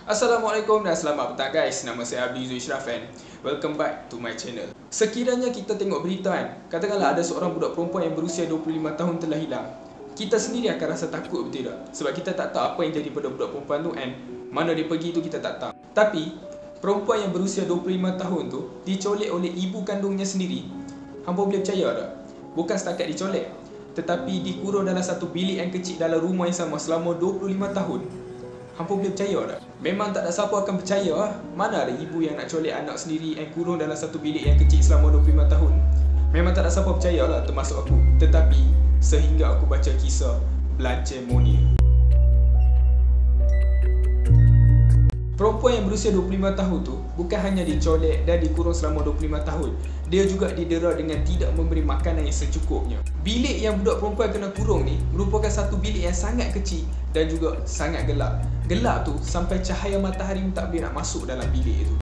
Assalamualaikum dan selamat petang guys. Nama saya Abdi Zul Ishraf and welcome back to my channel. Sekiranya kita tengok berita katakanlah ada seorang budak perempuan yang berusia 25 tahun telah hilang. Kita sendiri akan rasa takut betul tak? Sebab kita tak tahu apa yang jadi pada budak perempuan tu and mana dia pergi tu kita tak tahu. Tapi perempuan yang berusia 25 tahun tu dicolek oleh ibu kandungnya sendiri. Hampa boleh percaya tak? Bukan setakat dicolek, tetapi dikurung dalam satu bilik yang kecil dalam rumah yang sama selama 25 tahun. Hampa boleh percaya tak? Memang tak ada siapa akan percaya Mana ada ibu yang nak colek anak sendiri yang kurung dalam satu bilik yang kecil selama 25 tahun. Memang tak ada siapa percaya lah, termasuk aku. Tetapi sehingga aku baca kisah Blanche Monnier. Perempuan yang berusia 25 tahun tu bukan hanya dicolek dan dikurung selama 25 tahun. Dia juga didera dengan tidak memberi makanan yang secukupnya. Bilik yang budak perempuan kena kurung ni merupakan satu bilik yang sangat kecil dan juga sangat gelap. Gelap tu sampai cahaya matahari tak boleh nak masuk dalam bilik itu.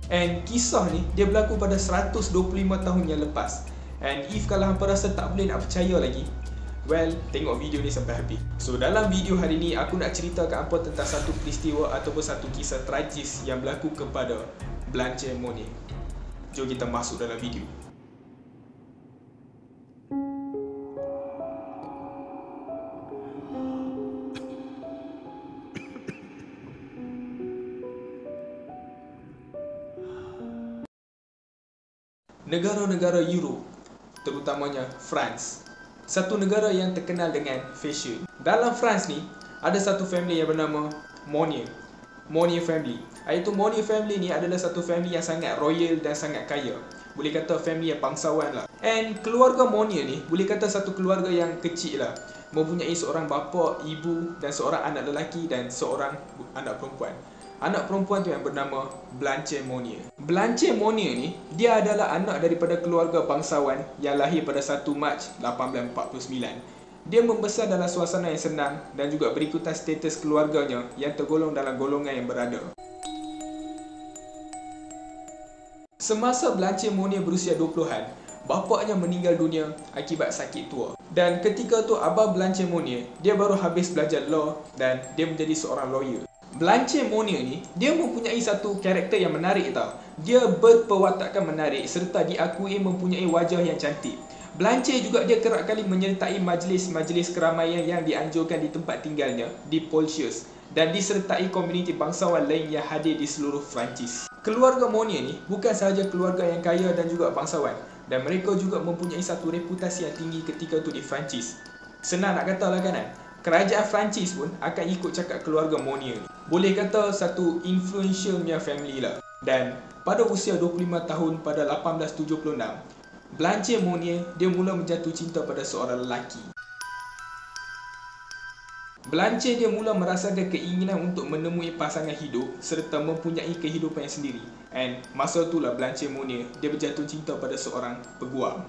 And kisah ni dia berlaku pada 125 tahun yang lepas. And if kalau hampa rasa tak boleh nak percaya lagi, well, tengok video ni sampai habis. So dalam video hari ni aku nak ceritakan apa tentang satu peristiwa ataupun satu kisah tragis yang berlaku kepada Blanche Monnier. Jom kita masuk dalam video. Negara-negara Europe, terutamanya France, satu negara yang terkenal dengan fashion. Dalam France ni, ada satu family yang bernama Monnier family. Iaitu Monnier family ni adalah satu family yang sangat royal dan sangat kaya. Boleh kata family yang bangsawan lah. And keluarga Monnier ni boleh kata satu keluarga yang kecil lah. Mempunyai seorang bapa, ibu dan seorang anak lelaki dan seorang anak perempuan. Anak perempuan tu yang bernama Blanche Monnier. Blanche Monnier ni, dia adalah anak daripada keluarga bangsawan yang lahir pada 1 Mac 1849. Dia membesar dalam suasana yang senang dan juga berikutan status keluarganya yang tergolong dalam golongan yang berada. Semasa Blanche Monnier berusia 20-an, bapaknya meninggal dunia akibat sakit tua. Dan ketika tu abang Blanche Monnier, dia baru habis belajar law dan dia menjadi seorang lawyer. Blanche Monnier ni, dia mempunyai satu karakter yang menarik tau. Dia berperwatakan menarik serta diakui mempunyai wajah yang cantik. Blanche juga dia kerap kali menyertai majlis-majlis keramaian yang dianjurkan di tempat tinggalnya di Poitiers dan disertai komuniti bangsawan lain yang hadir di seluruh Perancis. Keluarga Monnier ni bukan sahaja keluarga yang kaya dan juga bangsawan, dan mereka juga mempunyai satu reputasi yang tinggi ketika tu di Perancis. Senang nak kata lah kan? Kerajaan Perancis pun akan ikut cakap keluarga Monnier ni. Boleh kata satu influential punya family lah. Dan pada usia 25 tahun pada 1876, Blanche Monnier dia mula menjatuh cinta pada seorang lelaki. Blanche dia mula merasakan keinginan untuk menemui pasangan hidup serta mempunyai kehidupan yang sendiri. And masa itulah Blanche Monnier dia berjatuh cinta pada seorang peguam.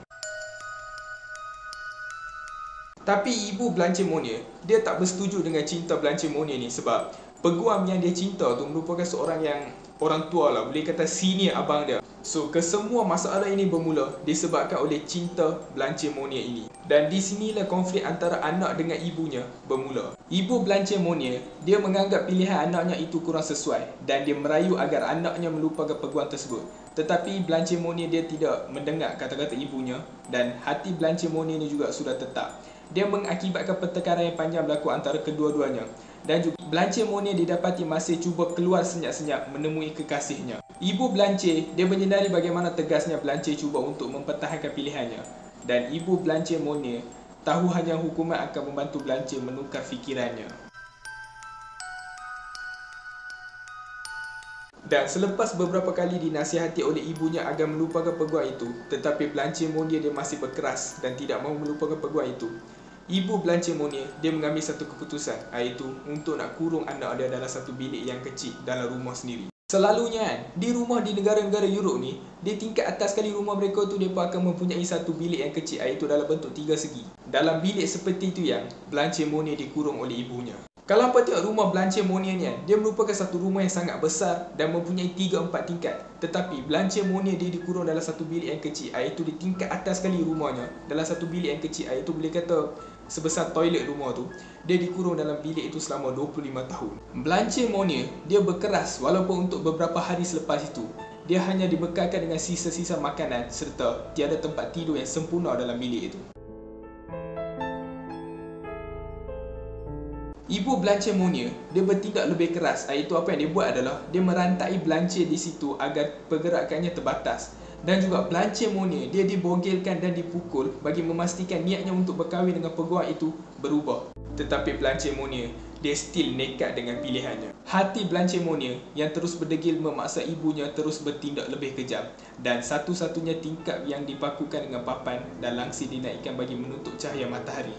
Tapi ibu Blanche Monnier, dia tak bersetuju dengan cinta Blanche Monnier ni sebab peguam yang dia cinta tu merupakan seorang yang orang tua lah, boleh kata senior abang dia. So kesemua masalah ini bermula disebabkan oleh cinta Blanche Monnier ini. Dan di sinilah konflik antara anak dengan ibunya bermula. Ibu Blanche Monnier, dia menganggap pilihan anaknya itu kurang sesuai dan dia merayu agar anaknya melupakan peguam tersebut. Tetapi Blanche Monnier dia tidak mendengar kata-kata ibunya dan hati Blanche Monnier ni juga sudah tetap. Dia mengakibatkan pertengkaran yang panjang berlaku antara kedua-duanya. Dan juga Blanche Monnier didapati masih cuba keluar senyap-senyap menemui kekasihnya. Ibu Blanche, dia menyedari bagaimana tegasnya Blanche cuba untuk mempertahankan pilihannya. Dan ibu Blanche Monnier tahu hanya hukuman akan membantu Blanche menukar fikirannya. Dan selepas beberapa kali dinasihati oleh ibunya agar melupakan peguam itu, tetapi Blanche Monnier dia masih berkeras dan tidak mahu melupakan peguam itu. Ibu Blanche Monnier dia mengambil satu keputusan, iaitu untuk nak kurung anak dia dalam satu bilik yang kecil dalam rumah sendiri. Selalunya di rumah di negara-negara Europe ni, di tingkat atas sekali rumah mereka tu mereka akan mempunyai satu bilik yang kecil, iaitu dalam bentuk 3 segi. Dalam bilik seperti itu yang Blanche Monnier dikurung oleh ibunya. Kalau hampa tengok rumah Blanche Monnier ni dia merupakan satu rumah yang sangat besar dan mempunyai 3-4 tingkat. Tetapi Blanche Monnier dia dikurung dalam satu bilik yang kecil, iaitu di tingkat atas sekali rumahnya. Dalam satu bilik yang kecil, iaitu boleh kata sebesar toilet rumah tu, dia dikurung dalam bilik itu selama 25 tahun. Blanche Monnier, dia berkeras walaupun untuk beberapa hari selepas itu, dia hanya dibekalkan dengan sisa-sisa makanan serta tiada tempat tidur yang sempurna dalam bilik itu. Ibu Blanche Monnier, dia bertindak lebih keras, iaitu apa yang dia buat adalah dia merantai Blanche di situ agar pergerakannya terbatas. Dan juga Blanche Monnier, dia dibogilkan dan dipukul bagi memastikan niatnya untuk berkahwin dengan peguam itu berubah. Tetapi Blanche Monnier, dia still nekat dengan pilihannya. Hati Blanche Monnier yang terus berdegil memaksa ibunya terus bertindak lebih kejam. Dan satu-satunya tingkap yang dipakukan dengan papan dan langsir dinaikkan bagi menutup cahaya matahari.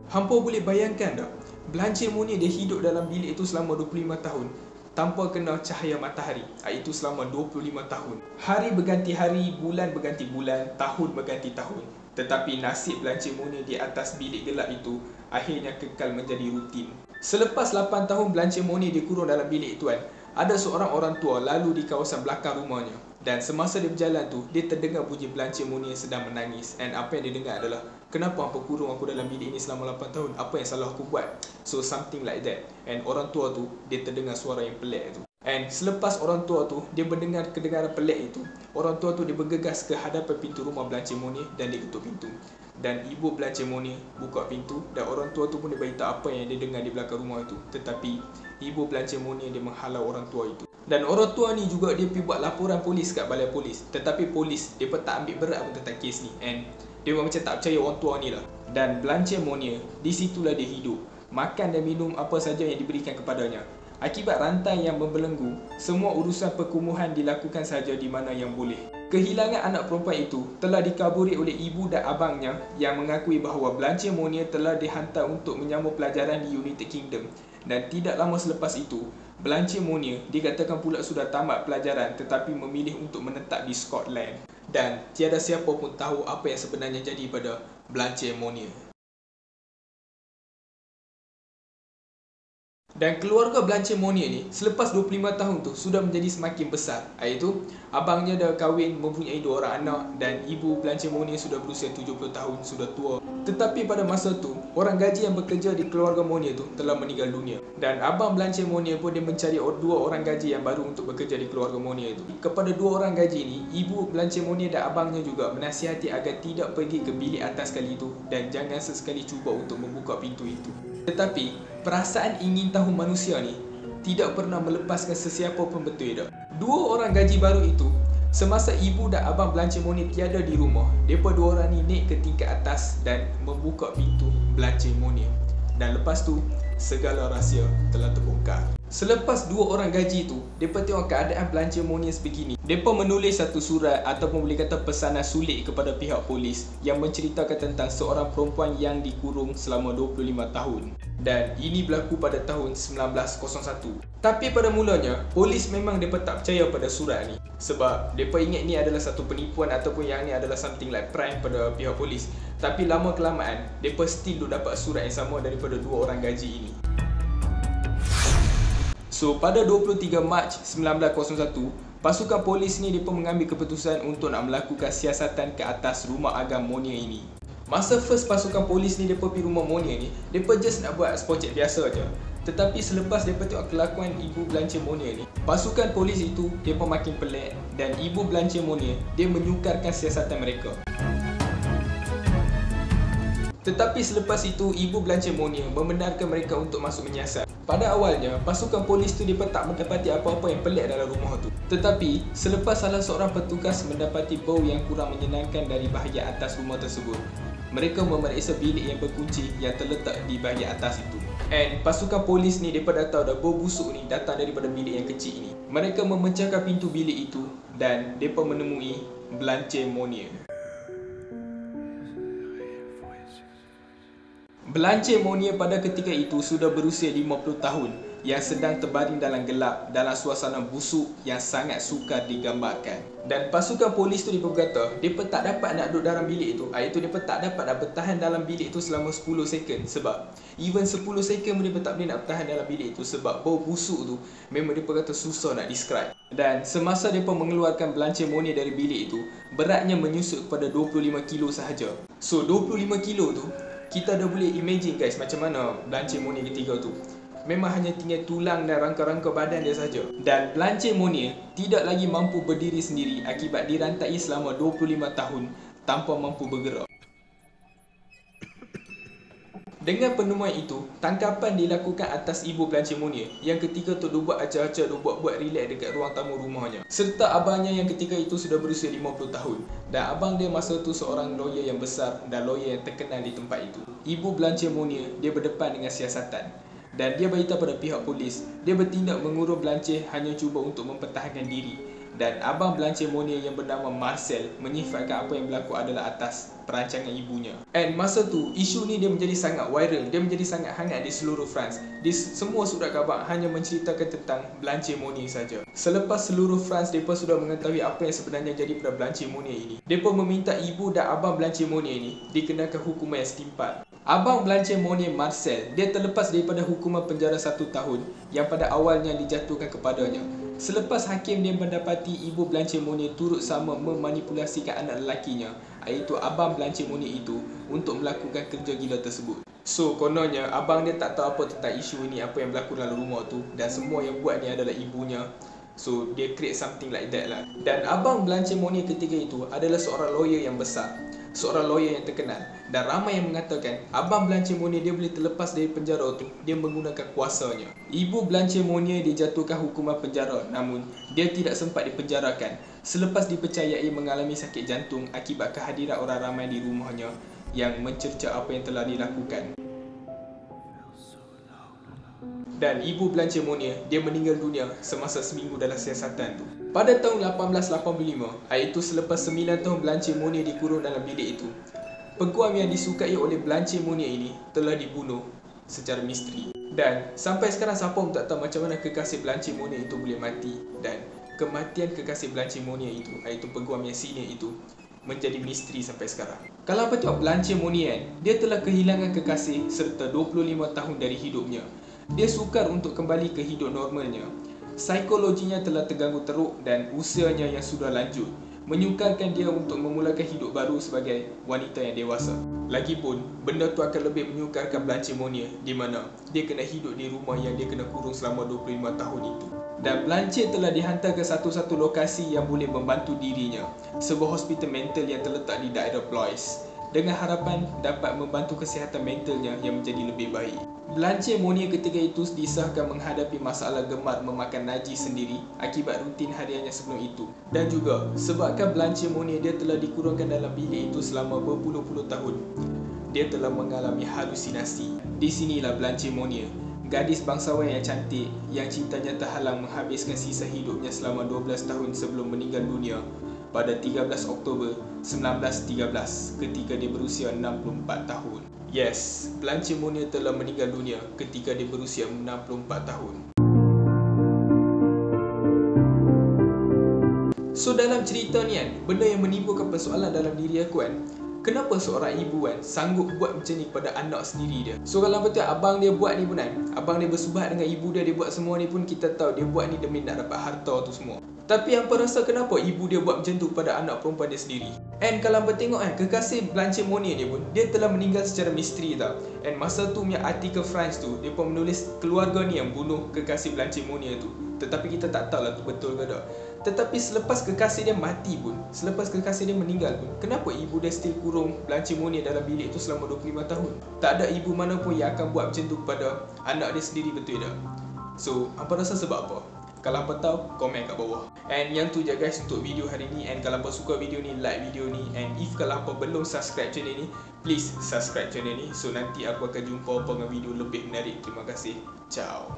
Hampa boleh bayangkan tak? Blanche Monnier dia hidup dalam bilik itu selama 25 tahun tanpa kena cahaya matahari, iaitu selama 25 tahun. Hari berganti hari, bulan berganti bulan, tahun berganti tahun. Tetapi nasib Blanche Monnier di atas bilik gelap itu akhirnya kekal menjadi rutin. Selepas 8 tahun Blanche Monnier dikurung dalam bilik itu, ada seorang orang tua lalu di kawasan belakang rumahnya. Dan semasa dia berjalan tu, dia terdengar bunyi Blanche Monnier sedang menangis. And apa yang dia dengar adalah, kenapa hampa kurung aku dalam bilik ini selama 8 tahun? Apa yang salah aku buat? So something like that. And orang tua tu, dia terdengar suara yang pelik tu. And selepas orang tua tu, dia mendengar kedengaran pelik itu, orang tua tu dia bergegas ke hadapan pintu rumah Blanche Monnier dan dia ketuk pintu. Dan ibu Blanche Monnier buka pintu dan orang tua tu pun dia beritahu apa yang dia dengar di belakang rumah itu. Tetapi ibu Blanche Monnier dia menghalau orang tua itu. Dan orang tua ni juga dia pergi buat laporan polis kat balai polis. Tetapi polis dia pun tak ambil berat pun tentang kes ni. And dia macam tak percaya orang tua ni lah. Dan Blanche Monnier, di situlah dia hidup. Makan dan minum apa saja yang diberikan kepadanya. Akibat rantai yang membelenggu, semua urusan perkumuhan dilakukan saja di mana yang boleh. Kehilangan anak perempuan itu telah dikaburi oleh ibu dan abangnya yang mengakui bahawa Blanche Monnier telah dihantar untuk menyambung pelajaran di United Kingdom. Dan tidak lama selepas itu, Blanche Monnier dikatakan pula sudah tamat pelajaran tetapi memilih untuk menetap di Scotland. Dan tiada siapa pun tahu apa yang sebenarnya jadi pada Blanche Monnier. Dan keluarga Blanche Monnier ni selepas 25 tahun tu sudah menjadi semakin besar. Iaitu abangnya dah kahwin, mempunyai 2 orang anak dan ibu Blanche Monnier sudah berusia 70 tahun, sudah tua. Tetapi pada masa tu, orang gaji yang bekerja di keluarga Monnier tu telah meninggal dunia. Dan abang Blanche Monnier pun dia mencari 2 orang gaji yang baru untuk bekerja di keluarga Monnier itu. Kepada 2 orang gaji ni, ibu Blanche Monnier dan abangnya juga menasihati agar tidak pergi ke bilik atas kali itu dan jangan sesekali cuba untuk membuka pintu itu. Tetapi perasaan ingin tahu manusia ni tidak pernah melepaskan sesiapa pun, betul tak? 2 orang gaji baru itu, semasa ibu dan abang Blanche Monnier tiada di rumah, mereka 2 orang ni naik ke tingkat atas dan membuka pintu Blanche Monnier. Dan lepas tu, segala rahsia telah terbongkar. Selepas 2 orang gaji itu, mereka tengok keadaan Blanche Monnier sebegini. Mereka menulis satu surat ataupun boleh kata pesanan sulit kepada pihak polis yang menceritakan tentang seorang perempuan yang dikurung selama 25 tahun. Dan ini berlaku pada tahun 1901. Tapi pada mulanya, polis memang mereka tak percaya pada surat ni. Sebab mereka ingat ni adalah satu penipuan ataupun yang ni adalah something like prank pada pihak polis. Tapi lama kelamaan, mereka still dapat surat yang sama daripada 2 orang gaji ini. So, pada 23 Mac 1901, pasukan polis ni mereka mengambil keputusan untuk nak melakukan siasatan ke atas rumah agam Monnier ini. Masa first pasukan polis ni mereka pergi rumah Monnier ni, mereka just nak buat spot check biasa je. Tetapi selepas mereka tengok kelakuan ibu Blanche Monnier ni, pasukan polis itu mereka makin pelik dan ibu Blanche Monnier dia menyukarkan siasatan mereka. Tetapi selepas itu, ibu Blanche Monnier membenarkan mereka untuk masuk menyiasat. Pada awalnya, pasukan polis tu mereka tak mendapati apa-apa yang pelik dalam rumah tu. Tetapi, selepas salah seorang petugas mendapati bau yang kurang menyenangkan dari bahagian atas rumah tersebut, mereka memeriksa bilik yang berkunci yang terletak di bahagian atas itu. And pasukan polis ni mereka dah tahu dah bau busuk ni datang daripada bilik yang kecil ini. Mereka memecahkan pintu bilik itu dan mereka menemui Blanche Monnier. Blanche Monnier pada ketika itu sudah berusia 50 tahun yang sedang terbaring dalam gelap dalam suasana busuk yang sangat sukar digambarkan. Dan pasukan polis tu dia berkata, mereka tak dapat nak duduk dalam bilik itu. Iaitu mereka tak dapat nak bertahan dalam bilik itu selama 10 second. Sebab even 10 second mereka tak boleh nak bertahan dalam bilik itu. Sebab bau busuk tu memang mereka kata susah nak describe. Dan semasa mereka mengeluarkan Blanche Monnier dari bilik itu, beratnya menyusut kepada 25 kilo sahaja. So 25 kilo tu, kita dah boleh imagine guys macam mana Blanche Monnier ketika tu. Memang hanya tinggal tulang dan rangka-rangka badan dia saja. Dan Blanche Monnier tidak lagi mampu berdiri sendiri akibat dirantai selama 25 tahun tanpa mampu bergerak. Dengan penemuan itu, tangkapan dilakukan atas ibu Blanche Monnier yang ketika tu dia buat acar-acar, dia buat relax dekat ruang tamu rumahnya. Serta abangnya yang ketika itu sudah berusia 50 tahun. Dan abang dia masa tu seorang lawyer yang besar dan lawyer yang terkenal di tempat itu. Ibu Blanche Monnier, dia berdepan dengan siasatan. Dan dia beritahu pada pihak polis, dia bertindak mengurung Blanche hanya cuba untuk mempertahankan diri. Dan abang Blanche Monnier yang bernama Marcel menyifatkan apa yang berlaku adalah atas perancangan ibunya. And masa tu, isu ni dia menjadi sangat viral, dia menjadi sangat hangat di seluruh France. Di semua surat khabar hanya menceritakan tentang Blanche Monnier saja. Selepas seluruh France mereka sudah mengetahui apa yang sebenarnya jadi pada Blanche Monnier ini, mereka meminta ibu dan abang Blanche Monnier ini dikenakan hukuman yang setimpal. Abang Blanche Monnier Marcel, dia terlepas daripada hukuman penjara 1 tahun yang pada awalnya dijatuhkan kepadanya. Selepas hakim dia mendapati ibu Blanche Monnier turut sama memanipulasikan anak lelakinya, iaitu abang Blanche Monnier itu, untuk melakukan kerja gila tersebut. So kononnya abang dia tak tahu apa tentang isu ini, apa yang berlaku dalam rumah tu, dan semua yang buat ni adalah ibunya. So dia create something like that lah. Dan abang Blanche Monnier ketika itu adalah seorang lawyer yang besar, seorang lawyer yang terkenal. Dan ramai yang mengatakan abang Blanche Monnier dia boleh terlepas dari penjara tu dia menggunakan kuasanya. Ibu Blanche Monnier dijatuhkan hukuman penjara, namun dia tidak sempat dipenjarakan selepas dipercayai mengalami sakit jantung akibat kehadiran orang ramai di rumahnya yang mencerca apa yang telah dilakukan. Dan ibu Blanche Monnier dia meninggal dunia semasa seminggu dalam siasatan tu. Pada tahun 1885, iaitu selepas 9 tahun Blanche Monnier dikurung dalam bilik itu, peguam yang disukai oleh Blanche Monnier ini telah dibunuh secara misteri. Dan sampai sekarang siapa pun tak tahu macam mana kekasih Blanche Monnier itu boleh mati. Dan kematian kekasih Blanche Monnier itu, iaitu peguam yang senior itu, menjadi misteri sampai sekarang. Kalau apa tengok Blanche Monnier, dia telah kehilangan kekasih serta 25 tahun dari hidupnya. Dia sukar untuk kembali ke hidup normalnya. Psikologinya telah terganggu teruk dan usianya yang sudah lanjut menyukarkan dia untuk memulakan hidup baru sebagai wanita yang dewasa. Lagipun, benda tu akan lebih menyukarkan Blanche Monnier di mana dia kena hidup di rumah yang dia kena kurung selama 25 tahun itu. Dan Blanche telah dihantar ke satu-satu lokasi yang boleh membantu dirinya, sebuah hospital mental yang terletak di daerah Blois, dengan harapan dapat membantu kesihatan mentalnya yang menjadi lebih baik. Blanche Monnier ketika itu disahkan menghadapi masalah gemar memakan najis sendiri akibat rutin hariannya sebelum itu. Dan juga sebabkan Blanche Monnier dia telah dikurungkan dalam bilik itu selama berpuluh-puluh tahun, dia telah mengalami halusinasi. Di sinilah Blanche Monnier, gadis bangsawan yang cantik yang cintanya terhalang menghabiskan sisa hidupnya selama 12 tahun sebelum meninggal dunia pada 13 Oktober 1913 ketika dia berusia 64 tahun. Yes, Blanche Monnier telah meninggal dunia ketika dia berusia 64 tahun. So dalam cerita ni kan, benda yang menimbulkan persoalan dalam diri aku kan, kenapa seorang ibu kan sanggup buat macam ni pada anak sendiri dia? So kalau betul abang dia buat ni pun kan, abang dia bersubat dengan ibu dia buat semua ni pun kita tahu dia buat ni demi nak dapat harta tu semua. Tapi hampa rasa kenapa ibu dia buat macam tu pada anak perempuan dia sendiri? And kalau hampa tengok kan, kekasih Blanche Monnier ni pun, dia telah meninggal secara misteri tau. And masa tu punya artikel France tu, dia pun menulis keluarga ni yang bunuh kekasih Blanche Monnier tu. Tetapi kita tak tahu lah tu betul ke tak. Tetapi selepas kekasih dia mati pun, selepas kekasih dia meninggal pun, kenapa ibu dia still kurung Blanche Monnier dalam bilik tu selama 25 tahun? Tak ada ibu mana pun yang akan buat macam tu kepada anak dia sendiri, betul tak? So, hampa rasa sebab apa? Kalau hampa tahu, komen kat bawah. And yang tu je guys untuk video hari ni. And kalau hampa suka video ni, like video ni. And if kalau hampa belum subscribe channel ni, please subscribe channel ni. So nanti aku akan jumpa dengan video lebih menarik. Terima kasih. Ciao.